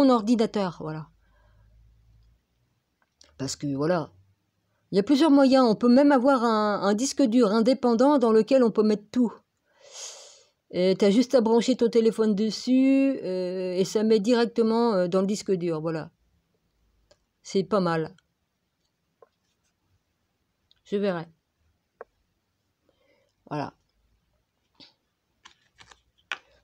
ordinateur, voilà. Parce que voilà. Il y a plusieurs moyens. On peut même avoir un disque dur indépendant dans lequel on peut mettre tout. Tu as juste à brancher ton téléphone dessus et ça met directement dans le disque dur. Voilà. C'est pas mal. Je verrai. Voilà.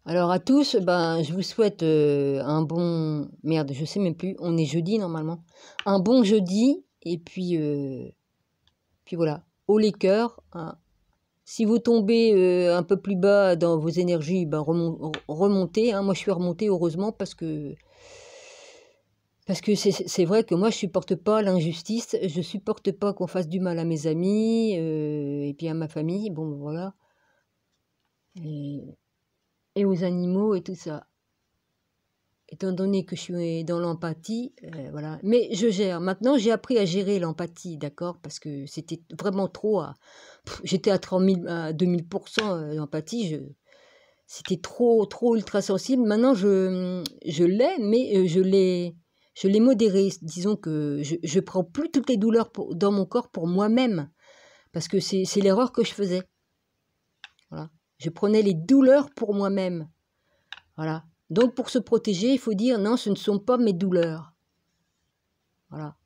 Alors à tous, ben, je vous souhaite un bon... Merde, je sais même plus. On est jeudi normalement. Un bon jeudi. Et puis voilà. Haut les cœurs. Hein. Si vous tombez un peu plus bas dans vos énergies, ben remontez. Hein. Moi, je suis remontée, heureusement, parce que c'est vrai que moi, je supporte pas l'injustice. Je supporte pas qu'on fasse du mal à mes amis et puis à ma famille. Bon, voilà. Et aux animaux et tout ça. Étant donné que je suis dans l'empathie, voilà. Mais je gère. Maintenant, j'ai appris à gérer l'empathie, d'accord? Parce que c'était vraiment trop... J'étais à 30 000, à 2000% d'empathie. C'était trop ultra sensible. Maintenant, je l'ai, mais je l'ai modéré. Disons que je prends plus toutes les douleurs dans mon corps pour moi-même. Parce que c'est l'erreur que je faisais. Voilà. Je prenais les douleurs pour moi-même. Voilà. Donc, pour se protéger, il faut dire non, ce ne sont pas mes douleurs. Voilà.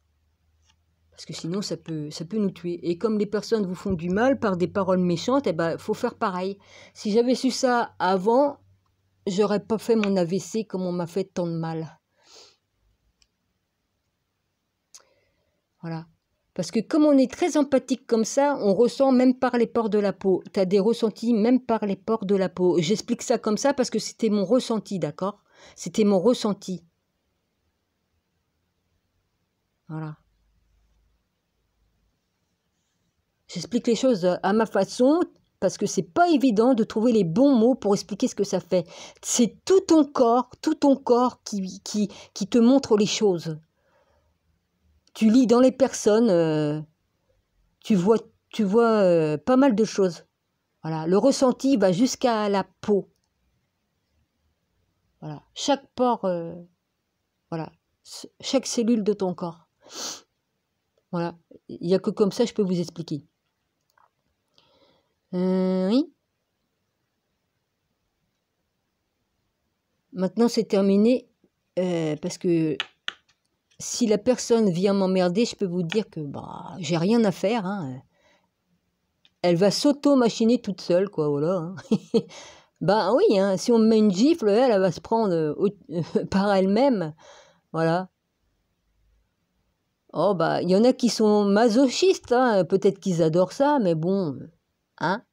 Parce que sinon, ça peut nous tuer. Et comme les personnes vous font du mal par des paroles méchantes, eh ben, faut faire pareil. Si j'avais su ça avant, j'aurais pas fait mon AVC comme on m'a fait tant de mal. Voilà. Parce que comme on est très empathique comme ça, on ressent même par les pores de la peau. Tu as des ressentis même par les pores de la peau. J'explique ça comme ça parce que c'était mon ressenti, d'accord? C'était mon ressenti. Voilà. J'explique les choses à ma façon parce que c'est pas évident de trouver les bons mots pour expliquer ce que ça fait. C'est tout ton corps qui te montre les choses. Tu lis dans les personnes, tu vois pas mal de choses. Voilà, le ressenti va jusqu'à la peau. Voilà, chaque pore, voilà, chaque cellule de ton corps. Voilà, il n'y a que comme ça je peux vous expliquer. Oui. Maintenant, c'est terminé. Parce que si la personne vient m'emmerder, je peux vous dire que bah, j'ai rien à faire. Hein. Elle va s'auto-machiner toute seule, quoi, voilà. Hein. Bah oui, hein, si on me met une gifle, elle va se prendre par elle-même. Voilà. Oh, bah, il y en a qui sont masochistes, hein. Peut-être qu'ils adorent ça, mais bon. Hein.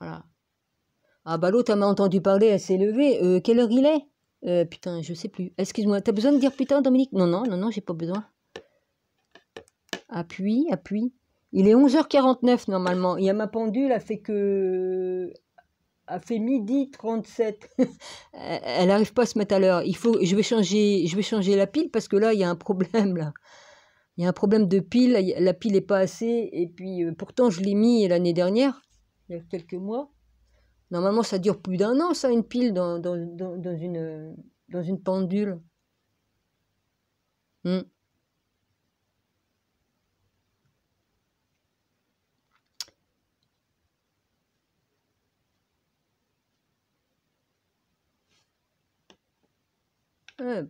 Voilà. Ah, bah, l'autre, elle m'a entendu parler, elle s'est levée. Quelle heure il est putain, je sais plus. Excuse-moi, t'as besoin de dire putain, Dominique? Non, non, non, non, j'ai pas besoin. Appuie, appuie. Il est 11h49 normalement. Il y a ma pendule, a fait midi 37. Elle n'arrive pas à se mettre à l'heure. Je vais changer la pile parce que là, il y a un problème là. Il y a un problème de pile. La pile n'est pas assez. Et puis, pourtant, je l'ai mis l'année dernière, il y a quelques mois. Normalement, ça dure plus d'1 an, ça, une pile dans une pendule. Hmm. Ouais.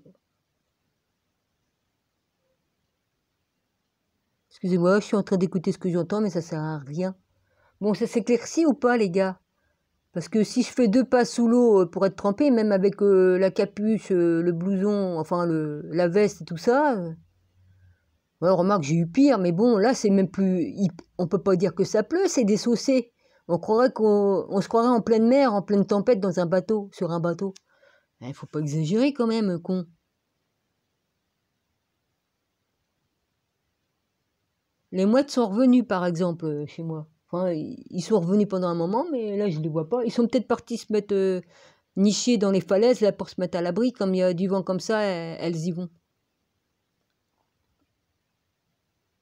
Excusez-moi, je suis en train d'écouter ce que j'entends, mais ça sert à rien. Bon, ça s'éclaircit ou pas, les gars? Parce que si je fais 2 pas sous l'eau pour être trempé, même avec la capuche, le blouson, enfin la veste et tout ça, ouais, remarque, j'ai eu pire, mais bon, là, c'est même plus... On peut pas dire que ça pleut, c'est dessaucé. On se croirait en pleine mer, en pleine tempête dans un bateau, sur un bateau. Il faut pas exagérer quand même, con. Les mouettes sont revenues, par exemple, chez moi. Enfin, ils sont revenus pendant un moment, mais là, je les vois pas. Ils sont peut-être partis se mettre nichés dans les falaises, là, pour se mettre à l'abri. Comme il y a du vent comme ça, elles y vont.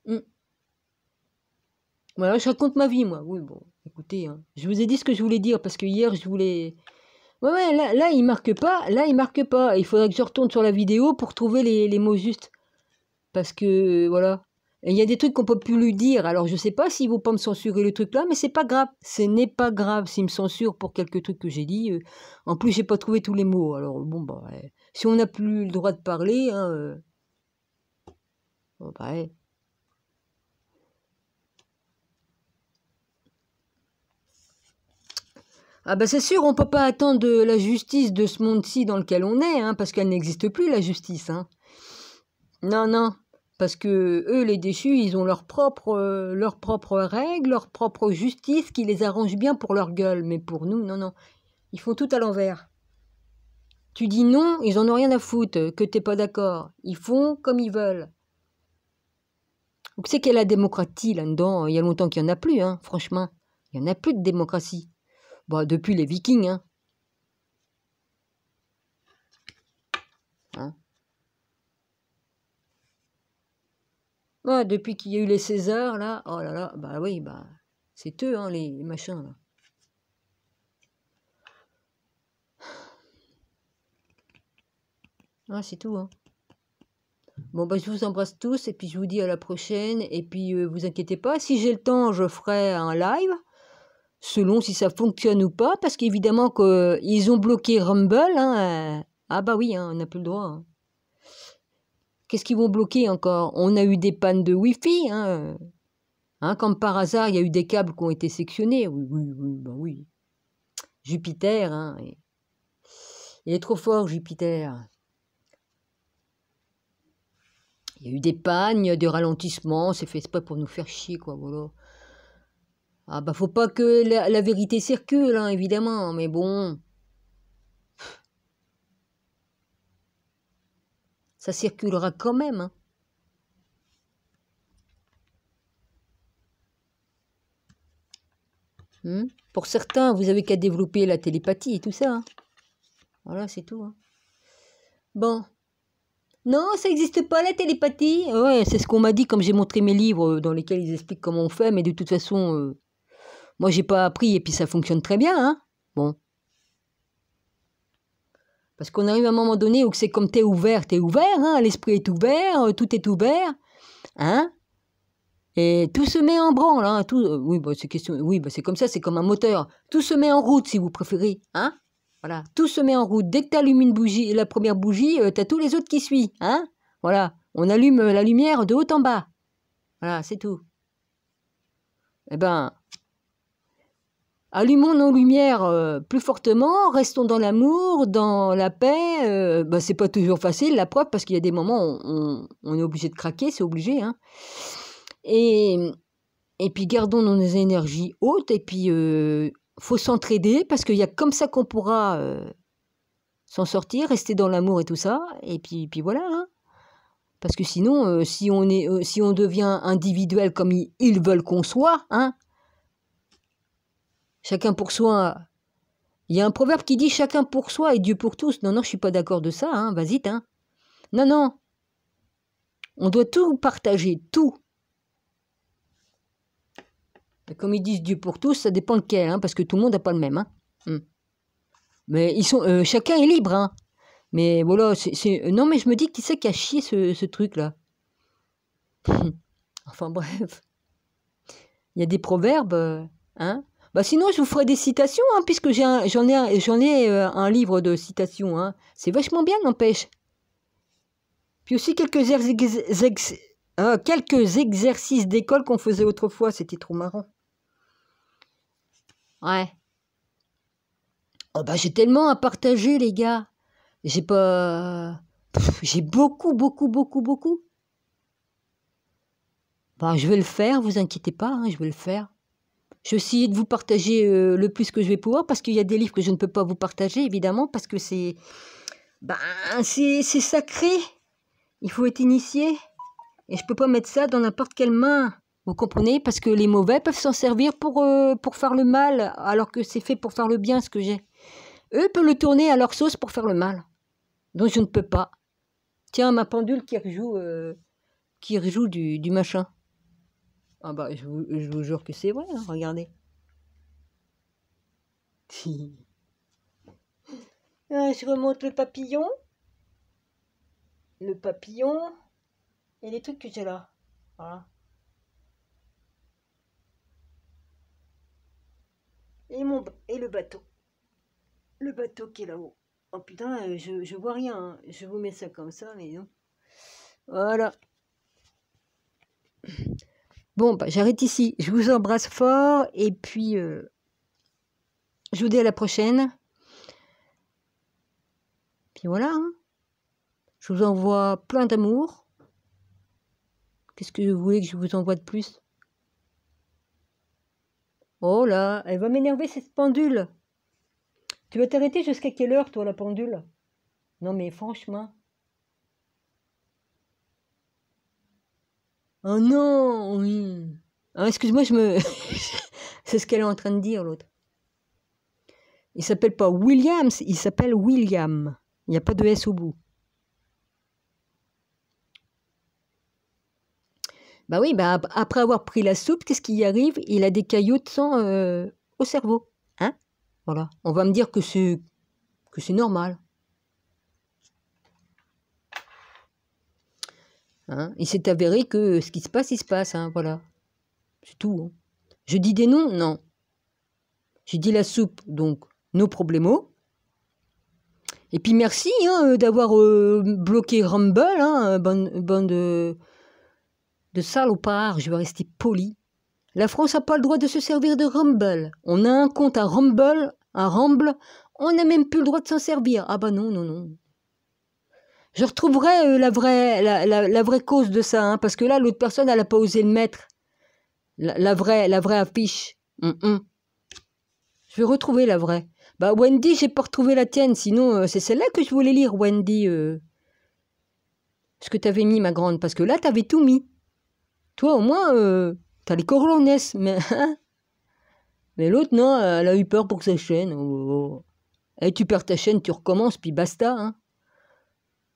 Hmm. Voilà, je raconte ma vie, moi. Oui, bon, écoutez, hein. Je vous ai dit ce que je voulais dire, parce que hier, je voulais... Ouais, ouais, là, il marque pas. Là, il marque pas. Il faudrait que je retourne sur la vidéo pour trouver les mots justes. Parce que, voilà. Et il y a des trucs qu'on peut plus lui dire. Alors, je sais pas s'ils vont pas me censurer le truc là, mais c'est pas grave. Ce n'est pas grave s'ils me censurent pour quelques trucs que j'ai dit. En plus, j'ai pas trouvé tous les mots. Alors, bon, bah, ouais. Si on n'a plus le droit de parler, hein, bon, bah, ouais. Ah, bah, c'est sûr, on peut pas attendre de la justice de ce monde-ci dans lequel on est, hein, parce qu'elle n'existe plus, la justice, hein. Non, non. Parce que eux, les déchus, ils ont leurs propres règles, leur propre justice qui les arrange bien pour leur gueule. Mais pour nous, non, non. Ils font tout à l'envers. Tu dis non, ils en ont rien à foutre, que t'es pas d'accord. Ils font comme ils veulent. Donc c'est qu'il y a la démocratie là-dedans. Il y a longtemps qu'il n'y en a plus, hein, franchement. Il n'y en a plus de démocratie. Bon, depuis les Vikings, hein. Hein. Ouais, depuis qu'il y a eu les Césars, là, oh là là, bah oui, bah, c'est eux, hein, les machins, là. Ah, c'est tout, hein. Bon, bah, je vous embrasse tous et puis je vous dis à la prochaine. Et puis, vous inquiétez pas, si j'ai le temps, je ferai un live, selon si ça fonctionne ou pas, parce qu'évidemment qu'ils ont bloqué Rumble, hein. Ah bah oui, hein, on n'a plus le droit. Hein. Qu'est-ce qu'ils vont bloquer encore? On a eu des pannes de Wi-Fi, hein. Hein, comme par hasard, il y a eu des câbles qui ont été sectionnés. Oui, oui, oui, bah oui. Jupiter, hein. Il est trop fort, Jupiter. Il y a eu des pannes, des ralentissements, c'est fait exprès pour nous faire chier, quoi, voilà. Ah bah faut pas que la vérité circule, hein, évidemment, mais bon, ça circulera quand même. Hein. Pour certains, vous avez qu'à développer la télépathie et tout ça. Hein. Voilà, c'est tout. Hein. Bon. Non, ça n'existe pas la télépathie. Ouais, c'est ce qu'on m'a dit comme j'ai montré mes livres dans lesquels ils expliquent comment on fait, mais de toute façon, moi j'ai pas appris et puis ça fonctionne très bien. Hein. Bon. Parce qu'on arrive à un moment donné où c'est comme t'es ouvert, hein, l'esprit est ouvert, tout est ouvert, hein, et tout se met en branle, hein, tout, oui, bah, c'est question, oui, bah, c'est comme ça, c'est comme un moteur, tout se met en route si vous préférez, hein. Voilà, tout se met en route. Dès que tu allumes une bougie, la première bougie, tu as tous les autres qui suivent. Hein, voilà, on allume la lumière de haut en bas. Voilà, c'est tout. Eh ben, allumons nos lumières plus fortement, restons dans l'amour, dans la paix. Ben, c'est pas toujours facile, la preuve, parce qu'il y a des moments où on est obligé de craquer, c'est obligé. Hein. Et puis, gardons nos énergies hautes, et puis, faut s'entraider, parce qu'il y a comme ça qu'on pourra s'en sortir, rester dans l'amour et tout ça, et puis voilà. Hein. Parce que sinon, si on devient individuel comme ils veulent qu'on soit, hein, chacun pour soi. Il y a un proverbe qui dit chacun pour soi et Dieu pour tous. Non, non, je suis pas d'accord de ça, hein, vas-y, hein. Non, non. On doit tout partager, tout. Et comme ils disent Dieu pour tous, ça dépend lequel, hein, parce que tout le monde n'a pas le même. Hein. Mais ils sont, chacun est libre, hein. Mais voilà, non, mais je me dis, qui c'est qui a chié ce truc-là? Enfin bref. Il y a des proverbes, hein. Bah sinon, je vous ferai des citations, hein, puisque j'en ai un livre de citations. Hein. C'est vachement bien, n'empêche. Puis aussi quelques exercices d'école qu'on faisait autrefois. C'était trop marrant. Ouais. Oh bah j'ai tellement à partager, les gars. J'ai pas... J'ai beaucoup. Bah, je vais le faire, vous inquiétez pas, hein, je vais le faire. Je vais essayer de vous partager le plus que je vais pouvoir, parce qu'il y a des livres que je ne peux pas vous partager, évidemment, parce que c'est sacré. Il faut être initié. Et je ne peux pas mettre ça dans n'importe quelle main. Vous comprenez? Parce que les mauvais peuvent s'en servir pour faire le mal, alors que c'est fait pour faire le bien, ce que j'ai. Eux peuvent le tourner à leur sauce pour faire le mal. Donc je ne peux pas. Tiens, ma pendule qui rejoue du machin. Ah bah, je vous jure que c'est vrai, hein, regardez. Je remonte le papillon. Le papillon. Et les trucs que j'ai là. Voilà. Et le bateau. Le bateau qui est là-haut. Oh putain, je vois rien. Hein. Je vous mets ça comme ça, mais non. Voilà. Bon, bah, j'arrête ici. Je vous embrasse fort. Et puis, je vous dis à la prochaine. Puis voilà. Hein. Je vous envoie plein d'amour. Qu'est-ce que vous voulez que je vous envoie de plus? Oh là, elle va m'énerver cette pendule. Tu vas t'arrêter jusqu'à quelle heure, toi, la pendule? Non, mais franchement. Oh non, oui. Ah, excuse-moi, c'est ce qu'elle est en train de dire, l'autre. Il s'appelle pas Williams, il s'appelle William. Il n'y a pas de S au bout. Bah oui, bah après avoir pris la soupe, qu'est-ce qui y arrive? Il a des caillots de sang au cerveau. Hein? Voilà. On va me dire que c'est normal. Hein? Il s'est avéré que ce qui se passe, il se passe. Hein? Voilà. C'est tout. Hein. Je dis des noms? Non. J'ai dit la soupe, donc nos problemos. Et puis merci hein, d'avoir bloqué Rumble, hein, bande de salopards, je vais rester poli. La France n'a pas le droit de se servir de Rumble. On a un compte à Rumble, on n'a même plus le droit de s'en servir. Ah bah non, non, non. Je retrouverai la vraie cause de ça, hein, parce que là, l'autre personne, elle n'a pas osé le mettre. La vraie affiche. Je vais retrouver la vraie. Bah Wendy, j'ai pas retrouvé la tienne, sinon c'est celle-là que je voulais lire, Wendy. Ce que t'avais mis, ma grande, parce que là, t'avais tout mis. Toi, au moins, t'as les coronets, mais l'autre, non, elle a eu peur pour que sa chaîne. Oh. Et tu perds ta chaîne, tu recommences, puis basta. Hein.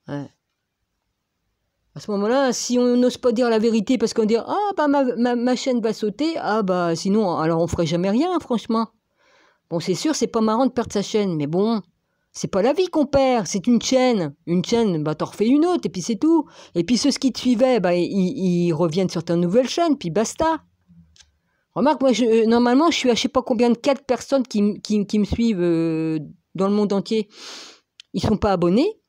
Ouais. À ce moment-là, si on n'ose pas dire la vérité parce qu'on dit « Ah, bah ma chaîne va sauter », ah bah sinon, alors on ferait jamais rien, franchement. Bon, c'est sûr, c'est pas marrant de perdre sa chaîne, mais bon, c'est pas la vie qu'on perd, c'est une chaîne. Une chaîne, bah t'en refais une autre, et puis c'est tout. Et puis ceux qui te suivaient, bah ils reviennent sur ta nouvelle chaîne, puis basta. Remarque, moi, normalement, je suis à je sais pas combien de 4 personnes qui me suivent dans le monde entier, ils sont pas abonnés.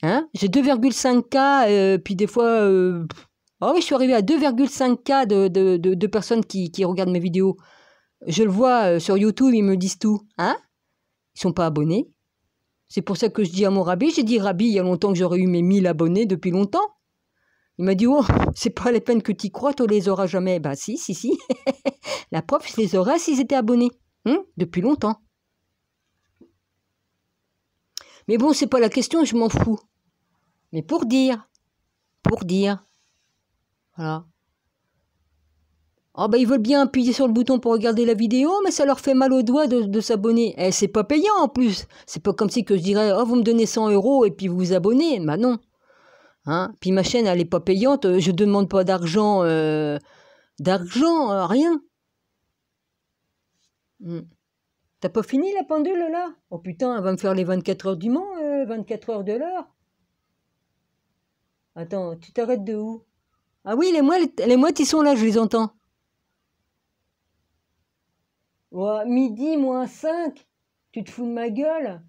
Hein, j'ai 2,5K, puis des fois... Ah oui, je suis arrivée à 2,5K de personnes qui regardent mes vidéos. Je le vois sur YouTube, ils me disent tout. Hein? Ils sont pas abonnés. C'est pour ça que je dis à mon rabbi, j'ai dit, rabbi, il y a longtemps que j'aurais eu mes 1000 abonnés depuis longtemps. Il m'a dit, oh, c'est pas la peine que tu y crois, tu les auras jamais. Bah si. La preuve, je les aurais s'ils étaient abonnés. Depuis longtemps. Mais bon, c'est pas la question, je m'en fous. Mais pour dire. Voilà. Ah bah ils veulent bien appuyer sur le bouton pour regarder la vidéo, mais ça leur fait mal aux doigts de s'abonner. Eh, c'est pas payant en plus. C'est pas comme si que je dirais, oh vous me donnez 100 € et puis vous vous abonnez. Bah non. Hein, puis ma chaîne elle est pas payante, je demande pas d'argent, rien. T'as pas fini la pendule là? Oh putain, elle va me faire les 24 heures du Mans, 24 heures de l'heure. Attends, tu t'arrêtes de où? Ah oui, les mouettes ils sont là, je les entends. Ouais, midi moins 5. Tu te fous de ma gueule?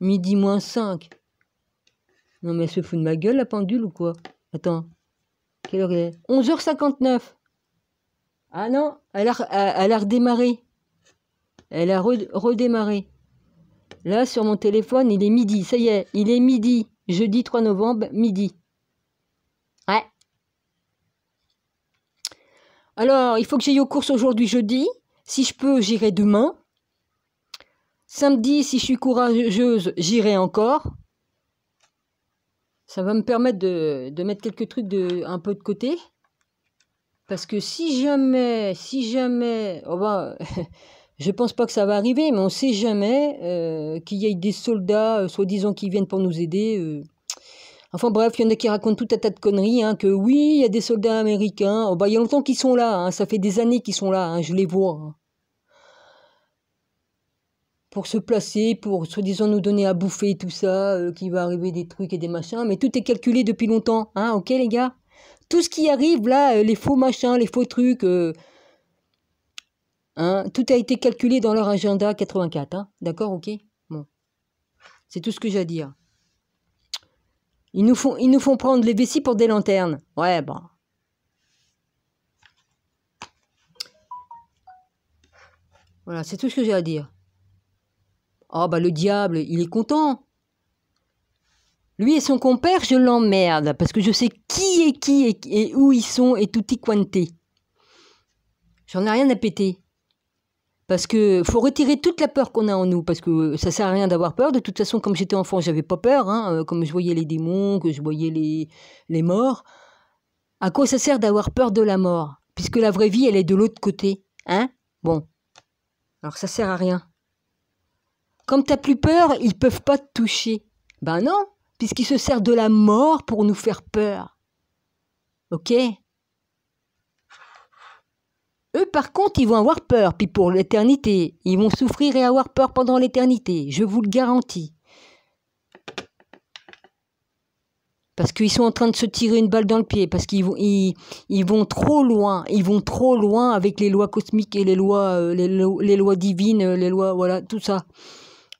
Midi moins 5. Non mais elle se fout de ma gueule la pendule ou quoi? Attends. Quelle heure il est? 11h59. Ah non, elle a redémarré. Elle a redémarré. Là, sur mon téléphone, il est midi. Ça y est, il est midi. Jeudi 3 novembre, midi. Ouais. Alors, il faut que j'aille aux courses aujourd'hui, jeudi. Si je peux, j'irai demain. Samedi, si je suis courageuse, j'irai encore. Ça va me permettre de mettre quelques trucs un peu de côté. Parce que si jamais, oh bah, je pense pas que ça va arriver, mais on sait jamais qu'il y ait des soldats, soi-disant, qui viennent pour nous aider. Enfin bref, il y en a qui racontent tout un tas de conneries, hein, que oui, il y a des soldats américains. Oh bah, il y a longtemps qu'ils sont là, hein, ça fait des années qu'ils sont là, hein, je les vois. Hein. Pour se placer, pour soi-disant nous donner à bouffer, tout ça, qu'il va arriver des trucs et des machins, mais tout est calculé depuis longtemps, hein, ok les gars? Tout ce qui arrive là, les faux machins, les faux trucs, hein, tout a été calculé dans leur agenda 84, hein, d'accord, ok? Bon, c'est tout ce que j'ai à dire. Ils nous font prendre les vessies pour des lanternes. Ouais, bon. Voilà, c'est tout ce que j'ai à dire. Oh, bah le diable, il est content. Lui et son compère, je l'emmerde, parce que je sais qui est qui et où ils sont et tutti quanti. J'en ai rien à péter. Parce que faut retirer toute la peur qu'on a en nous, parce que ça sert à rien d'avoir peur. De toute façon, comme j'étais enfant, j'avais pas peur, hein, comme je voyais les démons, que je voyais les morts. À quoi ça sert d'avoir peur de la mort? Puisque la vraie vie, elle est de l'autre côté, hein? Bon, alors ça sert à rien. Comme t'as plus peur, ils peuvent pas te toucher. Ben non, puisqu'ils se servent de la mort pour nous faire peur. Ok? Eux, par contre, ils vont avoir peur, puis pour l'éternité. Ils vont souffrir et avoir peur pendant l'éternité, je vous le garantis. Parce qu'ils sont en train de se tirer une balle dans le pied, parce qu'ils vont trop loin. Ils vont trop loin avec les lois cosmiques et les lois divines, les lois, voilà, tout ça.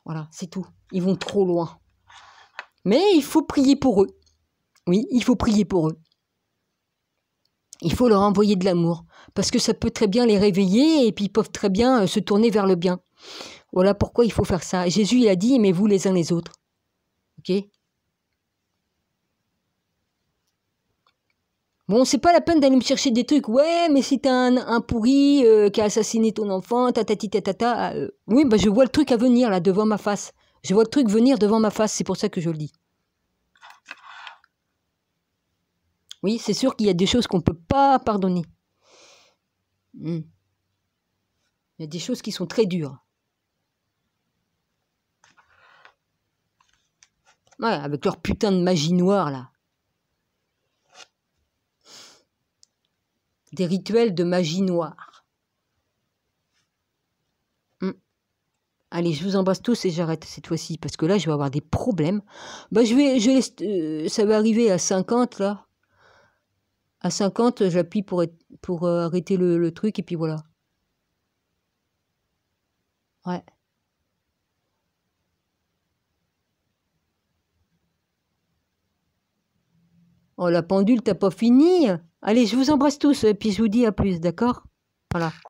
Voilà, c'est tout. Ils vont trop loin. Mais il faut prier pour eux. Oui, il faut prier pour eux. Il faut leur envoyer de l'amour. Parce que ça peut très bien les réveiller et puis ils peuvent très bien se tourner vers le bien. Voilà pourquoi il faut faire ça. Jésus, il a dit, aimez-vous les uns les autres. Ok? Bon, c'est pas la peine d'aller me chercher des trucs. Ouais, mais si t'as un pourri qui a assassiné ton enfant, tatati tatata. Oui, bah je vois le truc à venir là, devant ma face. Je vois le truc venir devant ma face, c'est pour ça que je le dis. Oui, c'est sûr qu'il y a des choses qu'on ne peut pas pardonner. Il y a des choses qui sont très dures. Ouais, avec leur putain de magie noire, là. Des rituels de magie noire. Allez, je vous embrasse tous et j'arrête cette fois-ci, parce que là, je vais avoir des problèmes. Bah, ça va arriver à 50, là. À 50, j'appuie pour arrêter le truc, et puis voilà. Ouais. Oh, la pendule, t'as pas fini? Allez, je vous embrasse tous, et puis je vous dis à plus, d'accord? Voilà.